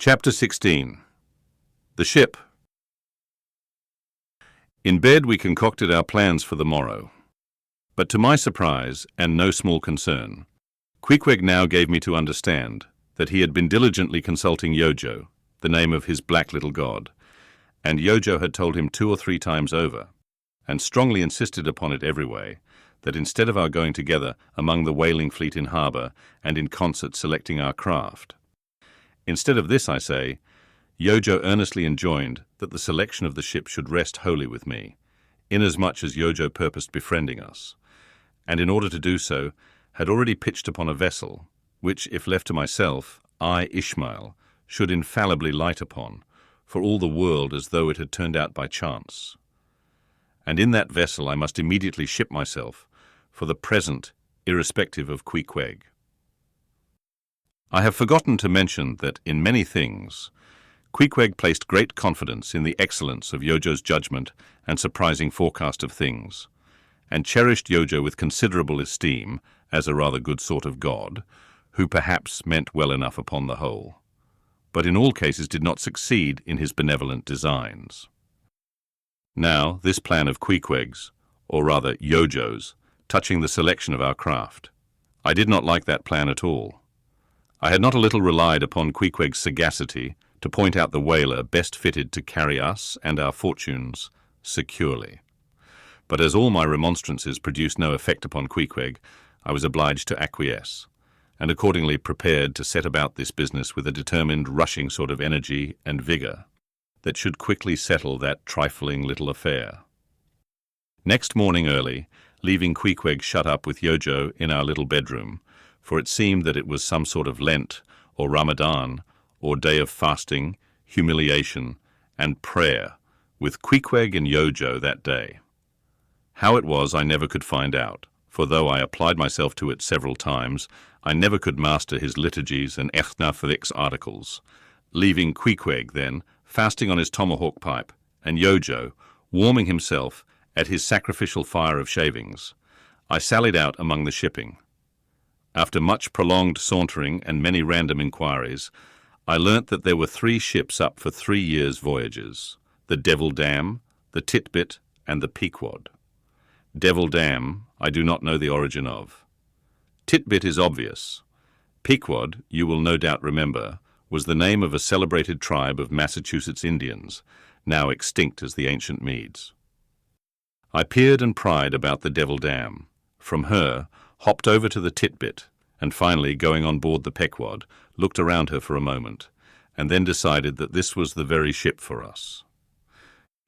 Chapter 16. The Ship. In bed we concocted our plans for the morrow. But to my surprise, and no small concern, Queequeg now gave me to understand that he had been diligently consulting Yojo, the name of his black little god, and Yojo had told him 2 or 3 times over, and strongly insisted upon it every way, that instead of our going together among the whaling fleet in harbour and in concert selecting our craft, instead of this, I say, Yojo earnestly enjoined that the selection of the ship should rest wholly with me, inasmuch as Yojo purposed befriending us, and in order to do so, had already pitched upon a vessel, which, if left to myself, I, Ishmael, should infallibly light upon, for all the world as though it had turned out by chance. And in that vessel I must immediately ship myself, for the present, irrespective of Queequeg. I have forgotten to mention that, in many things, Queequeg placed great confidence in the excellence of Yojo's judgment and surprising forecast of things, and cherished Yojo with considerable esteem as a rather good sort of god, who perhaps meant well enough upon the whole, but in all cases did not succeed in his benevolent designs. Now, this plan of Queequeg's, or rather Yojo's, touching the selection of our craft, I did not like that plan at all. I had not a little relied upon Queequeg's sagacity to point out the whaler best fitted to carry us and our fortunes securely. But as all my remonstrances produced no effect upon Queequeg, I was obliged to acquiesce, and accordingly prepared to set about this business with a determined rushing sort of energy and vigour that should quickly settle that trifling little affair. Next morning early, leaving Queequeg shut up with Yojo in our little bedroom, for it seemed that it was some sort of Lent, or Ramadan, or day of fasting, humiliation, and prayer, with Queequeg and Yojo that day. How it was I never could find out, for though I applied myself to it several times, I never could master his liturgies and ethnophysics articles, leaving Queequeg, then, fasting on his tomahawk pipe, and Yojo, warming himself at his sacrificial fire of shavings. I sallied out among the shipping. After much prolonged sauntering and many random inquiries, I learnt that there were 3 ships up for 3 years' voyages: the Devil Dam, the Titbit, and the Pequod. Devil Dam I do not know the origin of. Titbit is obvious. Pequod, you will no doubt remember, was the name of a celebrated tribe of Massachusetts Indians, now extinct as the ancient Medes. I peered and pried about the Devil Dam. From her, hopped over to the Titbit, and finally, going on board the Pequod, looked around her for a moment, and then decided that this was the very ship for us.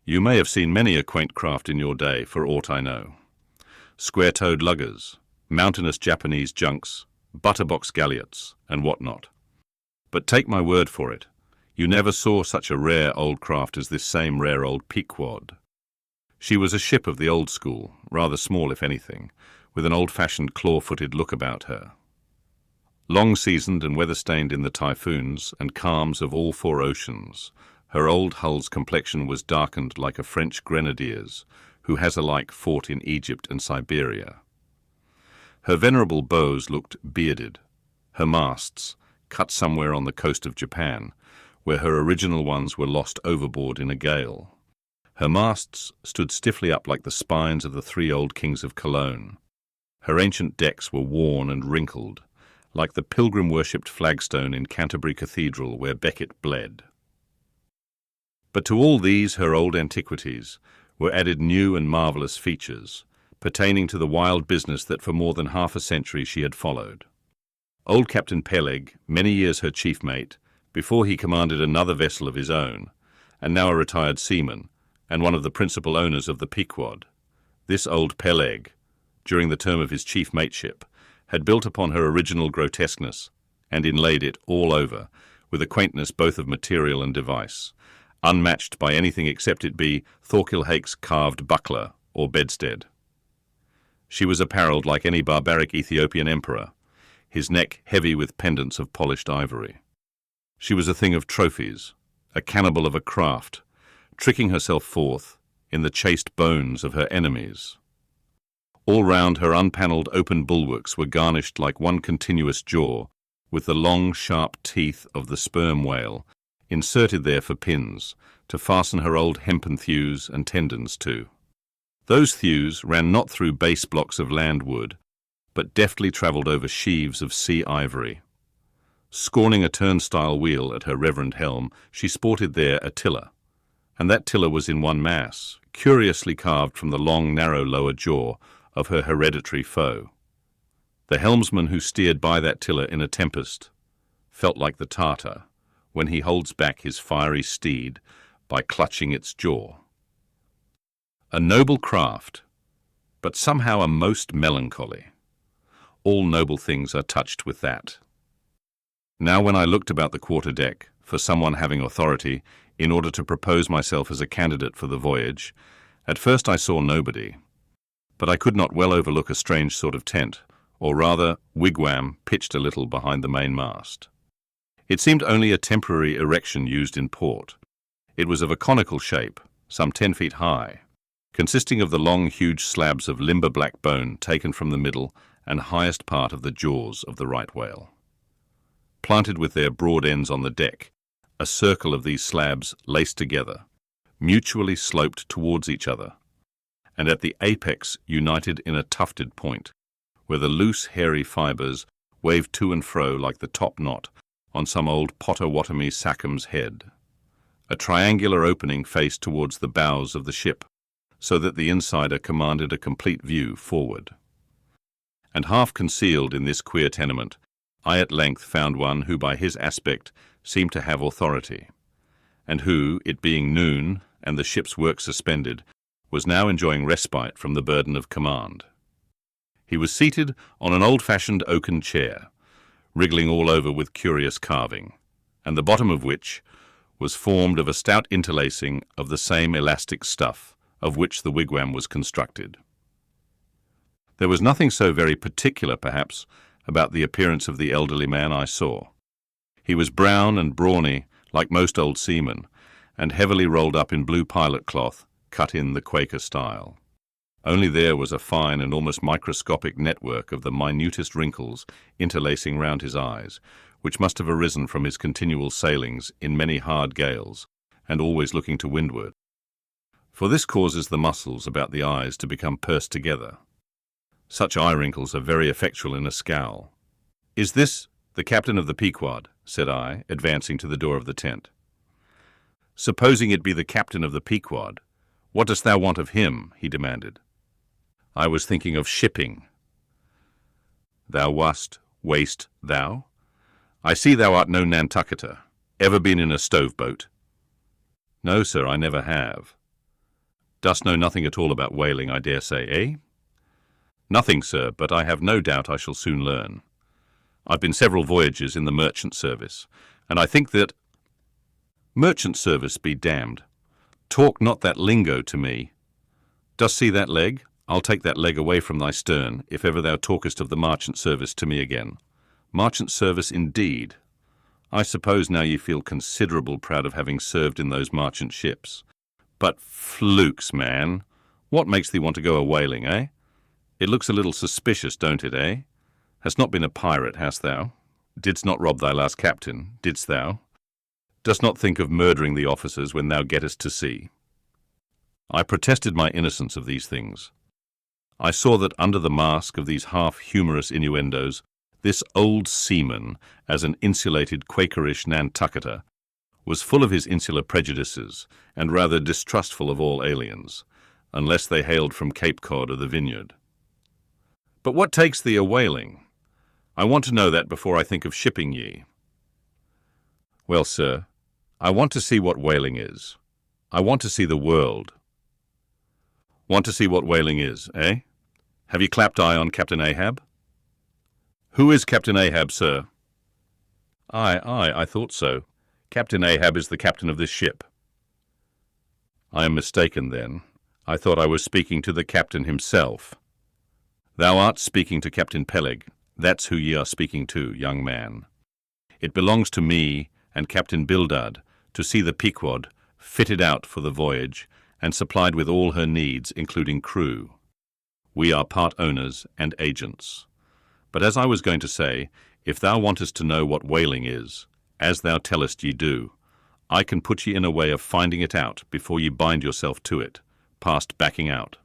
You may have seen many a quaint craft in your day, for aught I know. Square-toed luggers, mountainous Japanese junks, butterbox galliots, and what not. But take my word for it, you never saw such a rare old craft as this same rare old Pequod. She was a ship of the old school, rather small if anything, with an old-fashioned claw-footed look about her. Long-seasoned and weather-stained in the typhoons and calms of all 4 oceans, her old hull's complexion was darkened like a French grenadier's, who has alike fought in Egypt and Siberia. Her venerable bows looked bearded, her masts, cut somewhere on the coast of Japan, where her original ones were lost overboard in a gale. Her masts stood stiffly up like the spines of the 3 old kings of Cologne. Her ancient decks were worn and wrinkled, like the pilgrim-worshipped flagstone in Canterbury Cathedral where Becket bled. But to all these her old antiquities were added new and marvellous features, pertaining to the wild business that for more than half a century she had followed. Old Captain Peleg, many years her chief mate, before he commanded another vessel of his own, and now a retired seaman, and one of the principal owners of the Pequod. This old Peleg, during the term of his chief mateship, had built upon her original grotesqueness, and inlaid it all over, with a quaintness both of material and device, unmatched by anything except it be Thorkill Hake's carved buckler or bedstead. She was apparelled like any barbaric Ethiopian emperor, his neck heavy with pendants of polished ivory. She was a thing of trophies, a cannibal of a craft, tricking herself forth in the chaste bones of her enemies. All round her unpanelled open bulwarks were garnished like one continuous jaw with the long, sharp teeth of the sperm whale inserted there for pins, to fasten her old hempen thews and tendons to. Those thews ran not through base blocks of land wood, but deftly travelled over sheaves of sea ivory. Scorning a turnstile wheel at her reverend helm, she sported there a tiller, and that tiller was in one mass, curiously carved from the long, narrow lower jaw of her hereditary foe. The helmsman who steered by that tiller in a tempest felt like the Tartar when he holds back his fiery steed by clutching its jaw. A noble craft, but somehow a most melancholy. All noble things are touched with that. Now when I looked about the quarter-deck for someone having authority in order to propose myself as a candidate for the voyage, at first I saw nobody, but I could not well overlook a strange sort of tent, or rather wigwam pitched a little behind the mainmast. It seemed only a temporary erection used in port. It was of a conical shape, some 10 feet high, consisting of the long, huge slabs of limber black bone taken from the middle and highest part of the jaws of the right whale. Planted with their broad ends on the deck, a circle of these slabs laced together, mutually sloped towards each other, and at the apex united in a tufted point, where the loose, hairy fibres waved to and fro like the top knot on some old Potawatomi sackum's head. A triangular opening faced towards the bows of the ship, so that the insider commanded a complete view forward. And half concealed in this queer tenement, I at length found one who by his aspect seemed to have authority, and who, it being noon and the ship's work suspended, was now enjoying respite from the burden of command. He was seated on an old-fashioned oaken chair, wriggling all over with curious carving, and the bottom of which was formed of a stout interlacing of the same elastic stuff of which the wigwam was constructed. There was nothing so very particular, perhaps, about the appearance of the elderly man I saw. He was brown and brawny, like most old seamen, and heavily rolled up in blue pilot cloth, cut in the Quaker style. Only there was a fine and almost microscopic network of the minutest wrinkles interlacing round his eyes, which must have arisen from his continual sailings in many hard gales, and always looking to windward. For this causes the muscles about the eyes to become pursed together. Such eye wrinkles are very effectual in a scowl. "Is this the captain of the Pequod?" said I, advancing to the door of the tent. "Supposing it be the captain of the Pequod, what dost thou want of him?" he demanded. "I was thinking of shipping." "Thou wast, thou? I see thou art no Nantucketer. Ever been in a stove-boat?" "No, sir, I never have." "Dost know nothing at all about whaling, I dare say, eh?" "Nothing, sir, but I have no doubt I shall soon learn. I've been several voyages in the merchant service, and I think that—" "Merchant service be damned. Talk not that lingo to me. Dost see that leg? I'll take that leg away from thy stern, if ever thou talkest of the marchant service to me again. Marchant service indeed. I suppose now ye feel considerable proud of having served in those marchant ships. But flukes, man, what makes thee want to go a-whaling, eh? It looks a little suspicious, don't it, eh? Hast not been a pirate, hast thou? Didst not rob thy last captain, didst thou? Dost not think of murdering the officers when thou gettest to sea?" I protested my innocence of these things. I saw that under the mask of these half-humorous innuendos, this old seaman, as an insulated Quakerish Nantucketer, was full of his insular prejudices and rather distrustful of all aliens, unless they hailed from Cape Cod or the Vineyard. "But what takes thee a-whaling? I want to know that before I think of shipping ye." "Well, sir, I want to see what whaling is. I want to see the world." "Want to see what whaling is, eh? Have you clapped eye on Captain Ahab?" "Who is Captain Ahab, sir?" Aye, I thought so. Captain Ahab is the captain of this ship." "I am mistaken, then. I thought I was speaking to the captain himself." "Thou art speaking to Captain Peleg. That's who ye are speaking to, young man. It belongs to me and Captain Bildad to see the Pequod fitted out for the voyage and supplied with all her needs, including crew. We are part owners and agents. But as I was going to say, if thou wantest to know what whaling is, as thou tellest ye do, I can put ye in a way of finding it out before ye bind yourself to it, past backing out.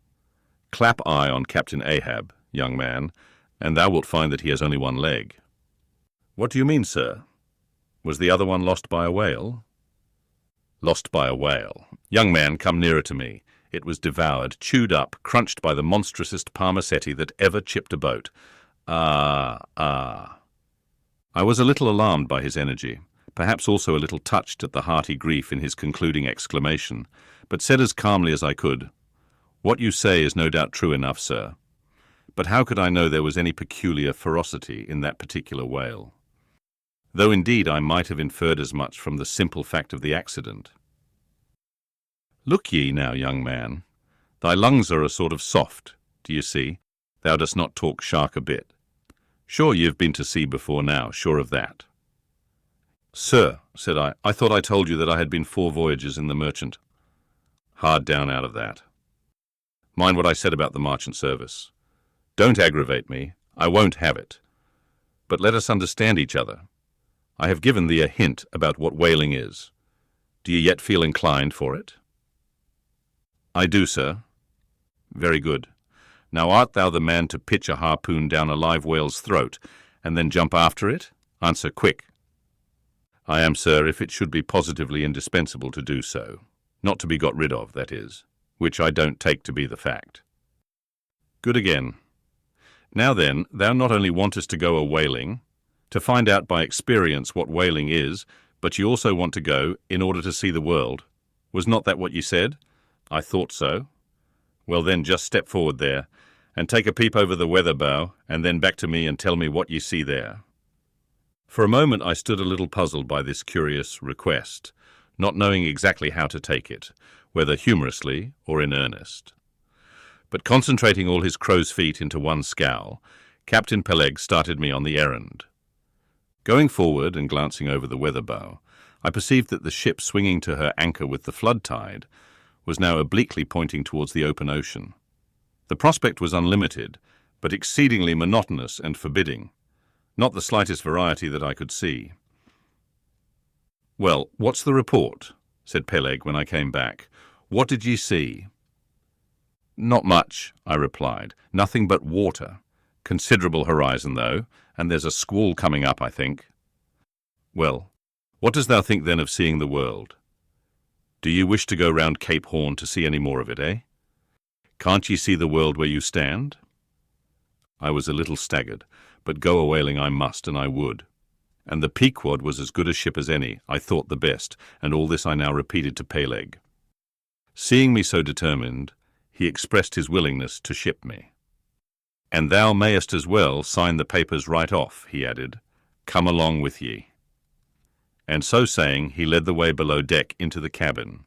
Clap eye on Captain Ahab, young man, and thou wilt find that he has only one leg. What do you mean, sir? Was the other one lost by a whale? Lost by a whale. Young man, come nearer to me. It was devoured, chewed up, crunched by the monstrousest parmacetti that ever chipped a boat. Ah. I was a little alarmed by his energy, perhaps also a little touched at the hearty grief in his concluding exclamation, but said as calmly as I could, "What you say is no doubt true enough, sir. But how could I know there was any peculiar ferocity in that particular whale? Though indeed I might have inferred as much from the simple fact of the accident. Look ye now, young man, thy lungs are a sort of soft, do you see? Thou dost not talk shark a bit. Sure ye have been to sea before now, sure of that." "Sir," said I thought I told you that I had been 4 voyages in the merchant." "Hard down out of that. Mind what I said about the merchant service. Don't aggravate me, I won't have it. But let us understand each other. I have given thee a hint about what whaling is. Do you yet feel inclined for it?" "I do, sir." "Very good. Now art thou the man to pitch a harpoon down a live whale's throat, and then jump after it? Answer quick." "I am, sir, if it should be positively indispensable to do so. Not to be got rid of, that is, which I don't take to be the fact." "Good again. Now then, thou not only wantest to go a-whaling, to find out by experience what whaling is, but you also want to go in order to see the world. Was not that what you said?" "I thought so." "Well then, just step forward there, and take a peep over the weather bow, and then back to me and tell me what ye see there." For a moment I stood a little puzzled by this curious request, not knowing exactly how to take it, whether humorously or in earnest. But concentrating all his crow's feet into one scowl, Captain Peleg started me on the errand. Going forward and glancing over the weather bow, I perceived that the ship swinging to her anchor with the flood tide was now obliquely pointing towards the open ocean. The prospect was unlimited, but exceedingly monotonous and forbidding. Not the slightest variety that I could see. "Well, what's the report?" said Peleg when I came back. "What did ye see?" "Not much," I replied. "Nothing but water. Considerable horizon, though, and there's a squall coming up, I think." "Well, what dost thou think then of seeing the world? Do you wish to go round Cape Horn to see any more of it, eh? Can't ye see the world where you stand?" I was a little staggered, but go a-whaling I must, and I would. And the Pequod was as good a ship as any, I thought the best, and all this I now repeated to Peleg. Seeing me so determined, he expressed his willingness to ship me. "And thou mayest as well sign the papers right off," he added. "Come along with ye." And so saying, he led the way below deck into the cabin.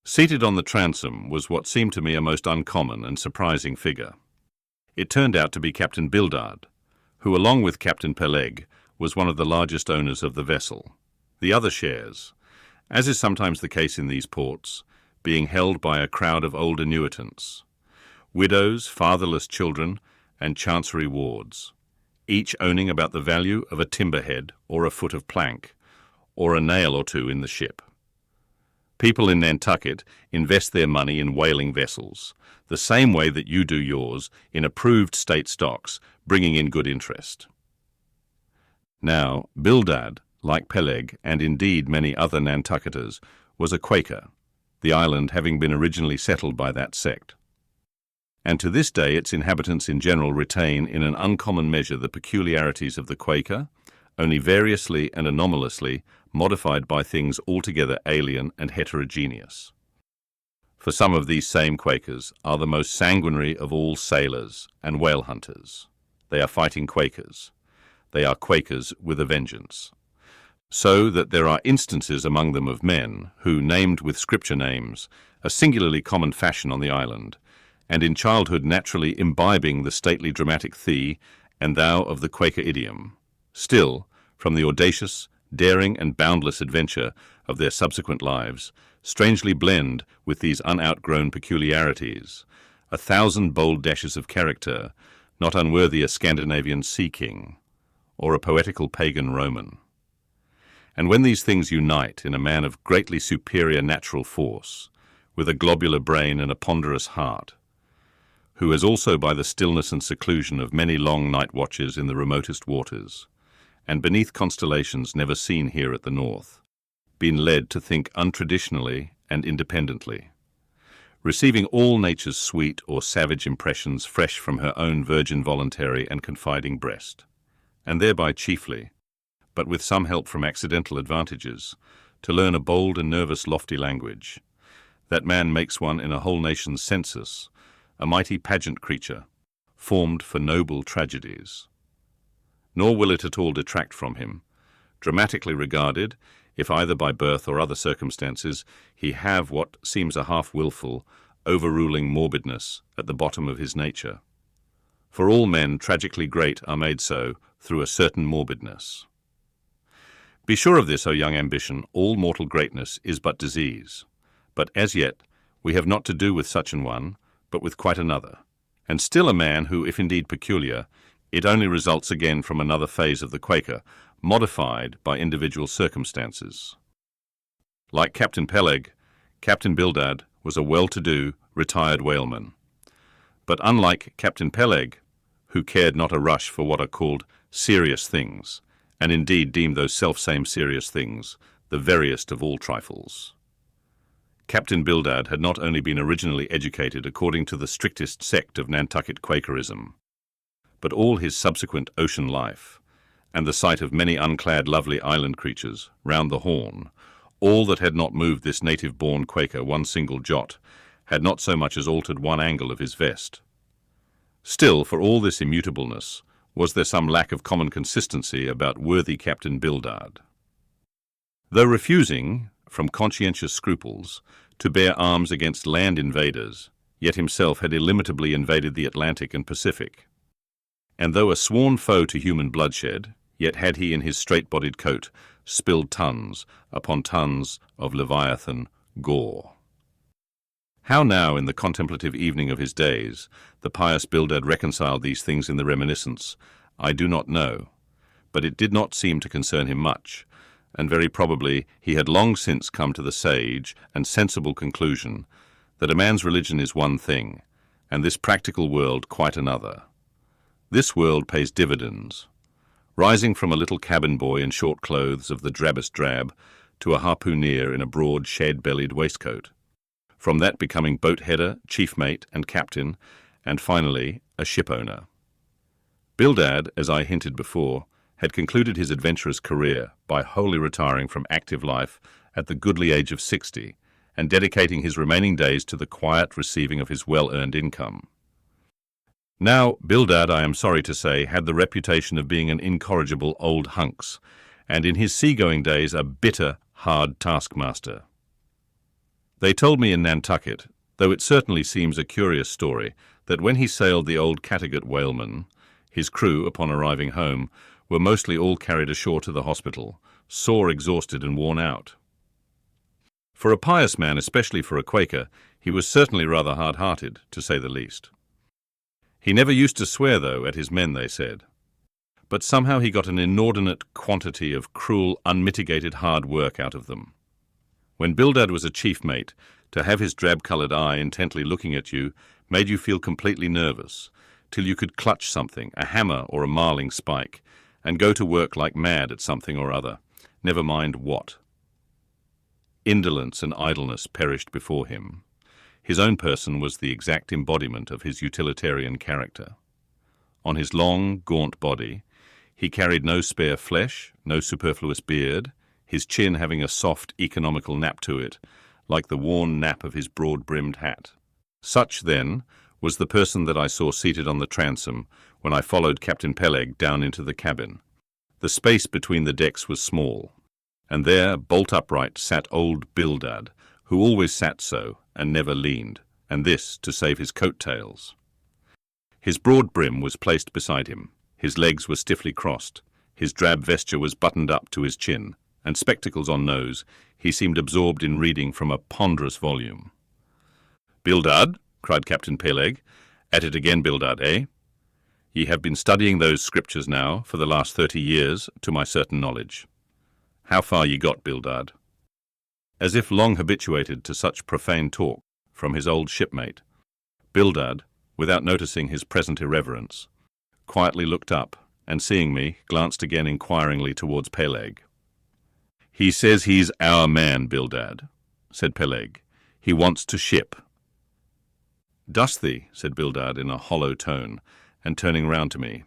Seated on the transom was what seemed to me a most uncommon and surprising figure. It turned out to be Captain Bildad, who, along with Captain Peleg, was one of the largest owners of the vessel. The other shares, as is sometimes the case in these ports, being held by a crowd of old annuitants, widows, fatherless children, and chancery wards, each owning about the value of a timberhead or a foot of plank, or a nail or two in the ship. People in Nantucket invest their money in whaling vessels, the same way that you do yours in approved state stocks, bringing in good interest. Now, Bildad, like Peleg, and indeed many other Nantucketers, was a Quaker, the island having been originally settled by that sect. And to this day its inhabitants in general retain in an uncommon measure the peculiarities of the Quaker, only variously and anomalously modified by things altogether alien and heterogeneous. For some of these same Quakers are the most sanguinary of all sailors and whale hunters. They are fighting Quakers. They are Quakers with a vengeance. So that there are instances among them of men who, named with scripture names, a singularly common fashion on the island, and in childhood naturally imbibing the stately dramatic thee and thou of the Quaker idiom, still, from the audacious, daring, and boundless adventure of their subsequent lives, strangely blend with these unoutgrown peculiarities, 1,000 bold dashes of character, not unworthy a Scandinavian sea king, or a poetical pagan Roman. And when these things unite in a man of greatly superior natural force, with a globular brain and a ponderous heart, who has also by the stillness and seclusion of many long night watches in the remotest waters, and beneath constellations never seen here at the north, been led to think untraditionally and independently, receiving all nature's sweet or savage impressions fresh from her own virgin voluntary and confiding breast, and thereby chiefly, but with some help from accidental advantages, to learn a bold and nervous lofty language, that man makes one in a whole nation's census, a mighty pageant creature, formed for noble tragedies. Nor will it at all detract from him, dramatically regarded, if either by birth or other circumstances he have what seems a half-wilful, overruling morbidness at the bottom of his nature. For all men tragically great are made so through a certain morbidness. Be sure of this, O young ambition, all mortal greatness is but disease. But as yet we have not to do with such an one, but with quite another, and still a man who, if indeed peculiar, it only results again from another phase of the Quaker, modified by individual circumstances. Like Captain Peleg, Captain Bildad was a well-to-do, retired whaleman. But unlike Captain Peleg, who cared not a rush for what are called serious things, and indeed deemed those self-same serious things the veriest of all trifles, Captain Bildad had not only been originally educated according to the strictest sect of Nantucket Quakerism, but all his subsequent ocean life, and the sight of many unclad lovely island creatures round the Horn, all that had not moved this native-born Quaker one single jot, had not so much as altered one angle of his vest. Still, for all this immutableness, was there some lack of common consistency about worthy Captain Bildad. Though refusing, from conscientious scruples, to bear arms against land invaders, yet himself had illimitably invaded the Atlantic and Pacific. And though a sworn foe to human bloodshed, yet had he in his straight-bodied coat spilled tons upon tons of Leviathan gore. How now, in the contemplative evening of his days, the pious Bildad reconciled these things in the reminiscence, I do not know, but it did not seem to concern him much, and very probably he had long since come to the sage and sensible conclusion that a man's religion is one thing, and this practical world quite another. This world pays dividends, rising from a little cabin boy in short clothes of the drabbest drab to a harpooneer in a broad shed-bellied waistcoat, from that becoming boat-header, chief mate and captain, and finally a ship-owner. Bildad, as I hinted before, had concluded his adventurous career by wholly retiring from active life at the goodly age of 60 and dedicating his remaining days to the quiet receiving of his well-earned income. Now, Bildad, I am sorry to say, had the reputation of being an incorrigible old hunks, and in his seagoing days a bitter, hard taskmaster. They told me in Nantucket, though it certainly seems a curious story, that when he sailed the old Cattegat whaleman, his crew, upon arriving home, were mostly all carried ashore to the hospital, sore exhausted and worn out. For a pious man, especially for a Quaker, he was certainly rather hard-hearted, to say the least. He never used to swear, though, at his men, they said. But somehow he got an inordinate quantity of cruel, unmitigated hard work out of them. When Bildad was a chief mate, to have his drab-coloured eye intently looking at you made you feel completely nervous, till you could clutch something, a hammer or a marling spike, and go to work like mad at something or other, never mind what. Indolence and idleness perished before him. His own person was the exact embodiment of his utilitarian character. On his long, gaunt body, he carried no spare flesh, no superfluous beard, his chin having a soft, economical nap to it, like the worn nap of his broad-brimmed hat. Such, then, was the person that I saw seated on the transom when I followed Captain Peleg down into the cabin. The space between the decks was small, and there, bolt upright, sat old Bildad, who always sat so and never leaned, and this to save his coat-tails. His broad brim was placed beside him, his legs were stiffly crossed, his drab vesture was buttoned up to his chin, and spectacles on nose, he seemed absorbed in reading from a ponderous volume. "Bildad," cried Captain Peleg, "at it again, Bildad, eh? Ye have been studying those scriptures now for the last 30 years, to my certain knowledge. How far ye got, Bildad? As if long habituated to such profane talk from his old shipmate, Bildad, without noticing his present irreverence, quietly looked up, and seeing me, glanced again inquiringly towards Peleg. "He says he's our man, Bildad," said Peleg. "He wants to ship." "Dost thee?" said Bildad in a hollow tone, and turning round to me.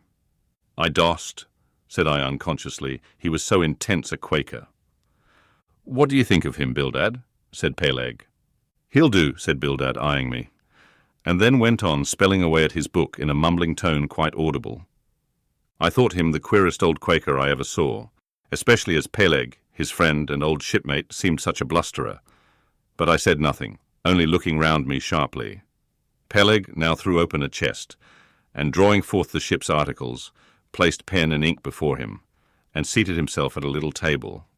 "I dost," said I unconsciously. He was so intense a Quaker. "What do you think of him, Bildad?" said Peleg. "He'll do," said Bildad, eyeing me, and then went on spelling away at his book in a mumbling tone quite audible. I thought him the queerest old Quaker I ever saw, especially as Peleg, his friend and old shipmate, seemed such a blusterer. But I said nothing, only looking round me sharply. Peleg now threw open a chest, and drawing forth the ship's articles, placed pen and ink before him, and seated himself at a little table.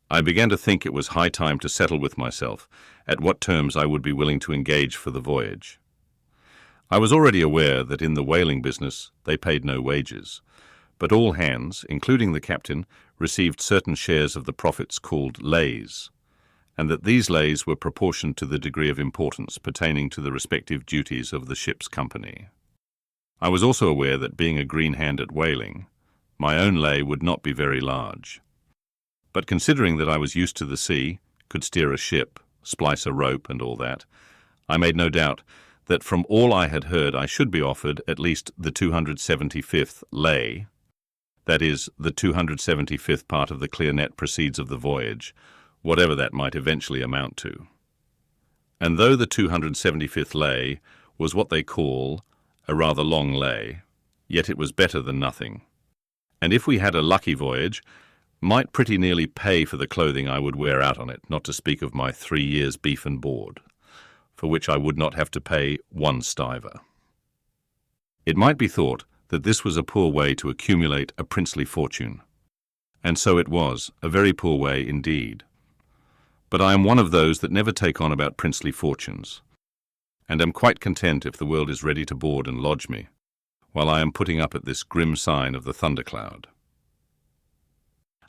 I began to think it was high time to settle with myself at what terms I would be willing to engage for the voyage. I was already aware that in the whaling business they paid no wages, but all hands, including the captain, received certain shares of the profits called lays, and that these lays were proportioned to the degree of importance pertaining to the respective duties of the ship's company. I was also aware that, being a green hand at whaling, my own lay would not be very large. But considering that I was used to the sea, could steer a ship, splice a rope, and all that, I made no doubt that from all I had heard I should be offered at least the 275th lay, that is, the 275th part of the clear net proceeds of the voyage, whatever that might eventually amount to. And though the 275th lay was what they call a rather long lay, yet it was better than nothing, and if we had a lucky voyage, might pretty nearly pay for the clothing I would wear out on it, not to speak of my 3 years' beef and board, for which I would not have to pay 1 stiver. It might be thought that this was a poor way to accumulate a princely fortune, and so it was, a very poor way indeed. But I am one of those that never take on about princely fortunes, and am quite content if the world is ready to board and lodge me, while I am putting up at this grim sign of the thundercloud.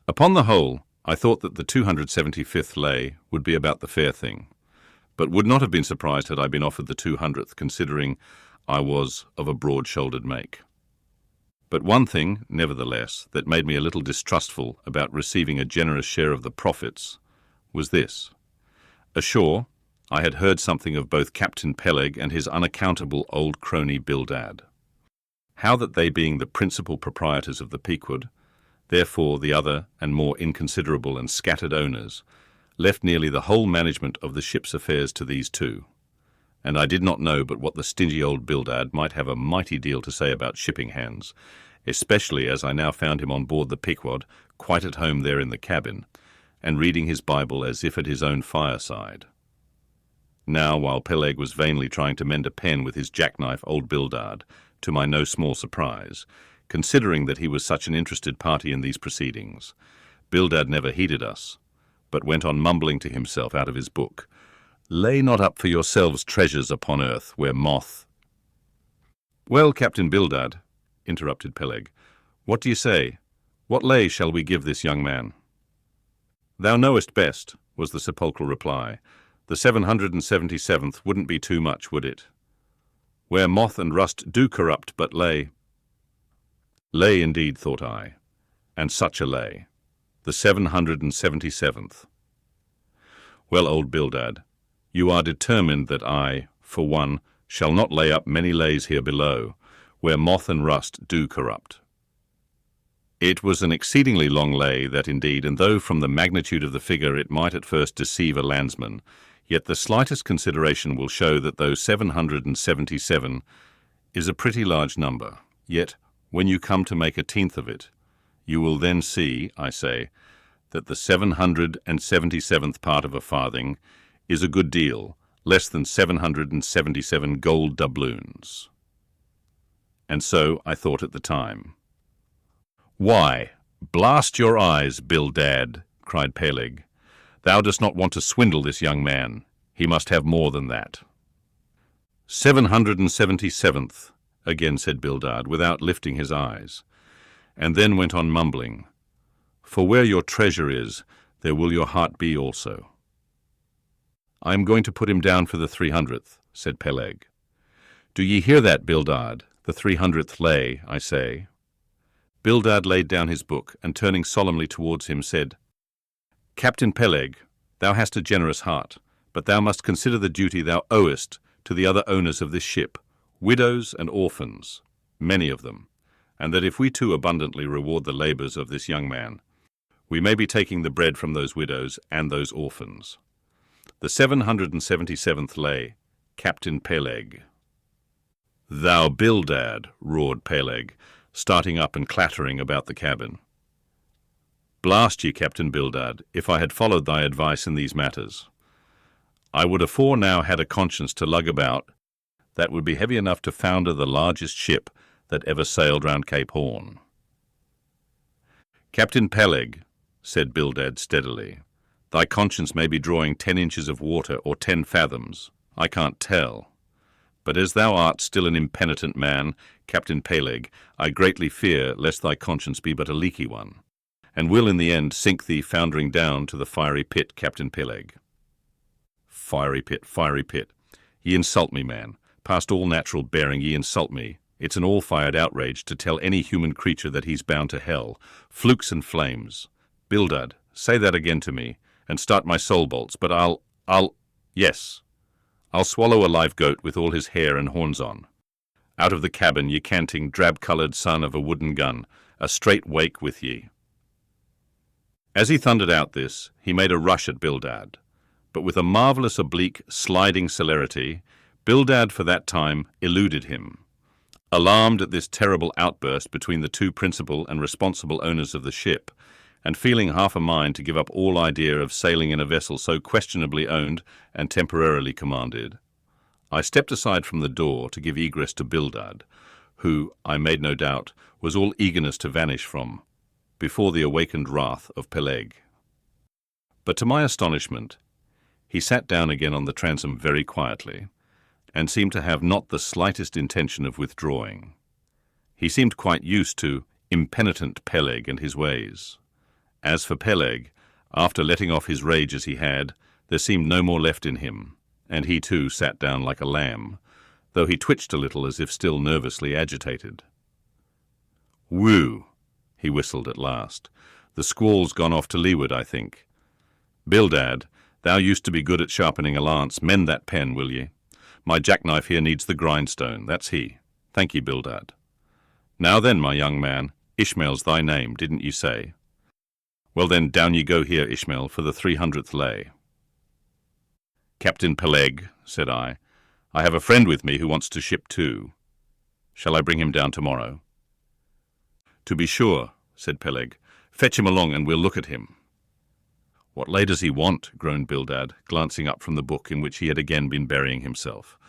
Upon the whole, I thought that the 275th lay would be about the fair thing, but would not have been surprised had I been offered the 200th, considering I was of a broad-shouldered make. But one thing, nevertheless, that made me a little distrustful about receiving a generous share of the profits was this. Ashore, I had heard something of both Captain Peleg and his unaccountable old crony Bildad. How that they, being the principal proprietors of the Pequod, therefore the other and more inconsiderable and scattered owners, left nearly the whole management of the ship's affairs to these two, and I did not know but what the stingy old Bildad might have a mighty deal to say about shipping hands, especially as I now found him on board the Pequod, quite at home there in the cabin, and reading his Bible as if at his own fireside. Now, while Peleg was vainly trying to mend a pen with his jackknife, old Bildad, to my no small surprise, considering that he was such an interested party in these proceedings, Bildad never heeded us, but went on mumbling to himself out of his book, "Lay not up for yourselves treasures upon earth, where moth—" "Well, Captain Bildad," interrupted Peleg, "what do you say? What lay shall we give this young man?" "Thou knowest best," was the sepulchral reply. "The 777th wouldn't be too much, would it? Where moth and rust do corrupt, but lay—" Lay indeed, thought I, and such a lay. The 777th. Well, old Bildad, you are determined that I, for one, shall not lay up many lays here below, where moth and rust do corrupt. It was an exceedingly long lay, that indeed, and though from the magnitude of the figure it might at first deceive a landsman, yet the slightest consideration will show that though 777 is a pretty large number, yet, when you come to make a tenth of it, you will then see, I say, that the 777th part of a farthing is a good deal, less than 777 gold doubloons. And so I thought at the time. "Why, blast your eyes, Bildad," cried Peleg. "Thou dost not want to swindle this young man. He must have more than that." 777th, again said Bildad, without lifting his eyes, and then went on mumbling, For where your treasure is, there will your heart be also. I am going to put him down for the 300th, said Peleg. Do ye hear that, Bildad? The 300th lay, I say. Bildad laid down his book, and turning solemnly towards him, said, Captain Peleg, thou hast a generous heart, but thou must consider the duty thou owest to the other owners of this ship, widows and orphans, many of them, and that if we too abundantly reward the labours of this young man, we may be taking the bread from those widows and those orphans. The 777th lay, Captain Peleg. Thou Bildad, roared Peleg, starting up and clattering about the cabin. Blast ye, Captain Bildad, if I had followed thy advice in these matters. I would afore now had a conscience to lug about that would be heavy enough to founder the largest ship that ever sailed round Cape Horn. Captain Peleg, said Bildad steadily, thy conscience may be drawing 10 inches of water or 10 fathoms. I can't tell. But as thou art still an impenitent man, Captain Peleg, I greatly fear lest thy conscience be but a leaky one, and will in the end sink thee foundering down to the fiery pit, Captain Peleg. Fiery pit, fiery pit. Ye insult me, man. Past all natural bearing ye insult me. It's an all-fired outrage to tell any human creature that he's bound to hell. Flukes and flames. Bildad, say that again to me, and start my soul bolts, but yes, I'll swallow a live goat with all his hair and horns on. Out of the cabin, ye canting, drab-coloured son of a wooden gun, a straight wake with ye. As he thundered out this, he made a rush at Bildad, but with a marvellous oblique, sliding celerity, Bildad for that time eluded him. Alarmed at this terrible outburst between the two principal and responsible owners of the ship, and feeling half a mind to give up all idea of sailing in a vessel so questionably owned and temporarily commanded, I stepped aside from the door to give egress to Bildad, who, I made no doubt, was all eagerness to vanish from, before the awakened wrath of Peleg. But to my astonishment, he sat down again on the transom very quietly, and seemed to have not the slightest intention of withdrawing. He seemed quite used to impenitent Peleg and his ways. As for Peleg, after letting off his rage as he had, there seemed no more left in him, and he too sat down like a lamb, though he twitched a little as if still nervously agitated. Whew, he whistled at last. The squall's gone off to leeward, I think. Bildad, thou used to be good at sharpening a lance. Mend that pen, will ye? My jackknife here needs the grindstone. That's he. Thank ye, Bildad. Now then, my young man, Ishmael's thy name, didn't ye say? Well then, down ye go here, Ishmael, for the 300th lay. Captain Peleg, said I have a friend with me who wants to ship too. Shall I bring him down tomorrow? To be sure, said Peleg. Fetch him along and we'll look at him. What lay does he want? Groaned Bildad, glancing up from the book in which he had again been burying himself.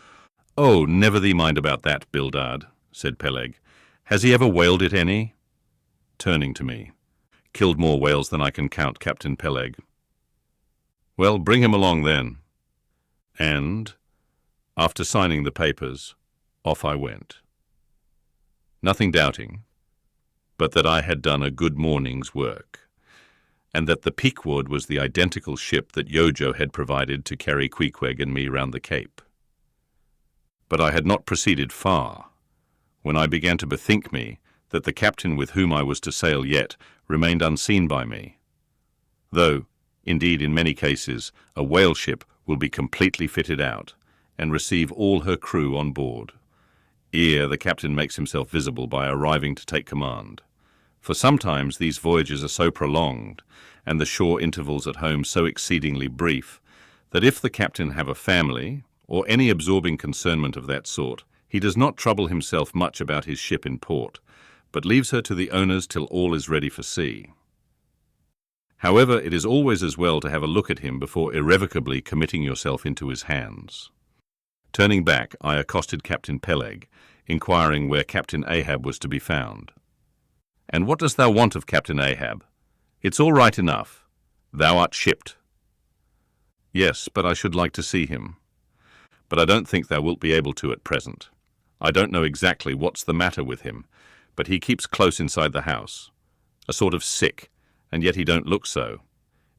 Oh, never thee mind about that, Bildad, said Peleg. Has he ever whaled it any? Turning to me. Killed more whales than I can count, Captain Peleg. Well, bring him along then. And, after signing the papers, off I went. Nothing doubting, but that I had done a good morning's work, and that the Pequod was the identical ship that Yojo had provided to carry Queequeg and me round the Cape. But I had not proceeded far, when I began to bethink me that the captain with whom I was to sail yet remained unseen by me, though, indeed, in many cases, a whale ship will be completely fitted out, and receive all her crew on board, ere the captain makes himself visible by arriving to take command. For sometimes these voyages are so prolonged, and the shore intervals at home so exceedingly brief, that if the captain have a family, or any absorbing concernment of that sort, he does not trouble himself much about his ship in port, but leaves her to the owners till all is ready for sea. However, it is always as well to have a look at him before irrevocably committing yourself into his hands. Turning back, I accosted Captain Peleg, inquiring where Captain Ahab was to be found. And what dost thou want of Captain Ahab? It's all right enough. Thou art shipped. Yes, but I should like to see him. But I don't think thou wilt be able to at present. I don't know exactly what's the matter with him, but he keeps close inside the house, a sort of sick, and yet he don't look so.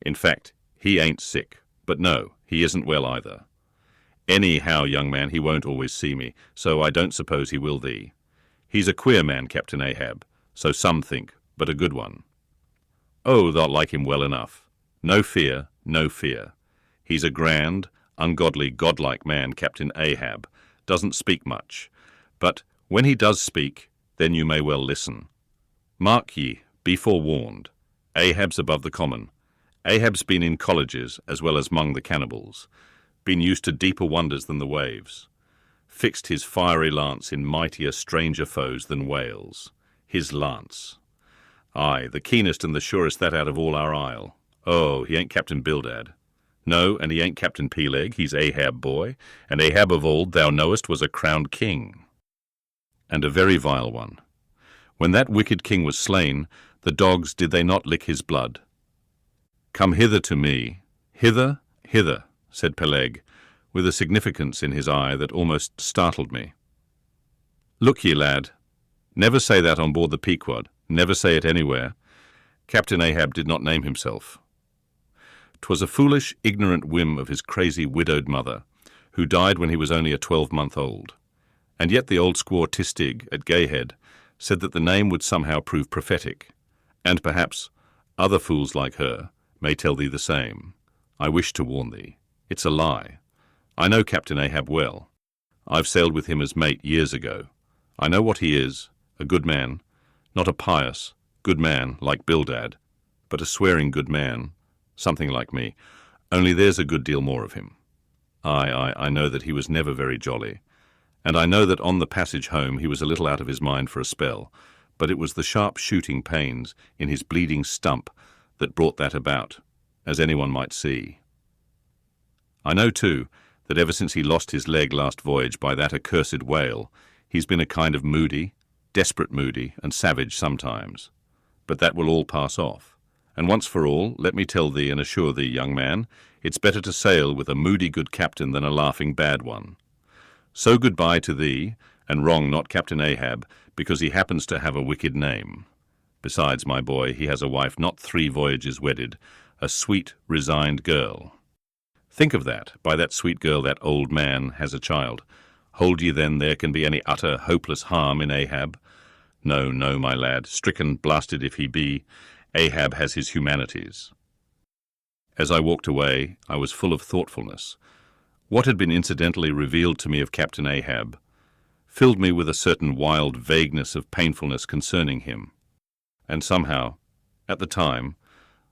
In fact, he ain't sick, but no, he isn't well either. Anyhow, young man, he won't always see me, so I don't suppose he will thee. He's a queer man, Captain Ahab, so some think, but a good one. Oh, thou'lt like him well enough. No fear, no fear. He's a grand, ungodly, godlike man, Captain Ahab, doesn't speak much, but when he does speak, then you may well listen. Mark ye, be forewarned. Ahab's above the common. Ahab's been in colleges as well as among the cannibals, been used to deeper wonders than the waves, fixed his fiery lance in mightier, stranger foes than whales. His lance. Aye, the keenest and the surest that out of all our isle. Oh, he ain't Captain Bildad. No, and he ain't Captain Peleg, he's Ahab, boy, and Ahab of old, thou knowest, was a crowned king. And a very vile one. When that wicked king was slain, the dogs did they not lick his blood? Come hither to me. Hither, hither, said Peleg, with a significance in his eye that almost startled me. Look ye, lad, never say that on board the Pequod, never say it anywhere. Captain Ahab did not name himself. 'Twas a foolish, ignorant whim of his crazy widowed mother, who died when he was only a 12-month-old. And yet the old squaw Tistig at Gayhead said that the name would somehow prove prophetic, and perhaps other fools like her may tell thee the same. I wish to warn thee. It's a lie. I know Captain Ahab well. I've sailed with him as mate years ago. I know what he is, a good man, not a pious, good man like Bildad, but a swearing good man, something like me, only there's a good deal more of him. I know that he was never very jolly, and I know that on the passage home he was a little out of his mind for a spell, but it was the sharp shooting pains in his bleeding stump that brought that about, as anyone might see. I know, too, that ever since he lost his leg last voyage by that accursed whale, he's been a kind of moody, desperate moody, and savage sometimes. But that will all pass off. And once for all, let me tell thee and assure thee, young man, it's better to sail with a moody good captain than a laughing bad one. So goodbye to thee, and wrong not Captain Ahab, because he happens to have a wicked name. Besides, my boy, he has a wife not 3 voyages wedded, a sweet, resigned girl. Think of that, by that sweet girl that old man has a child. Hold ye then there can be any utter, hopeless harm in Ahab? No, no, my lad, stricken, blasted if he be, Ahab has his humanities. As I walked away, I was full of thoughtfulness. What had been incidentally revealed to me of Captain Ahab filled me with a certain wild vagueness of painfulness concerning him. And somehow, at the time,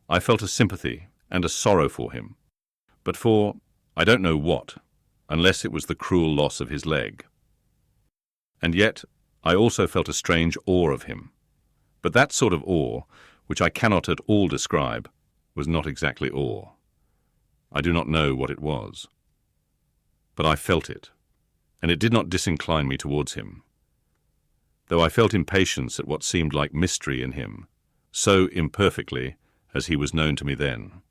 I felt a sympathy and a sorrow for him, but for I don't know what, unless it was the cruel loss of his leg. And yet I also felt a strange awe of him. But that sort of awe, which I cannot at all describe, was not exactly awe. I do not know what it was. But I felt it, and it did not disincline me towards him. Though I felt impatience at what seemed like mystery in him, so imperfectly as he was known to me then.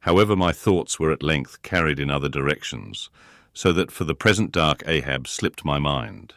However, my thoughts were at length carried in other directions, so that for the present dark Ahab slipped my mind.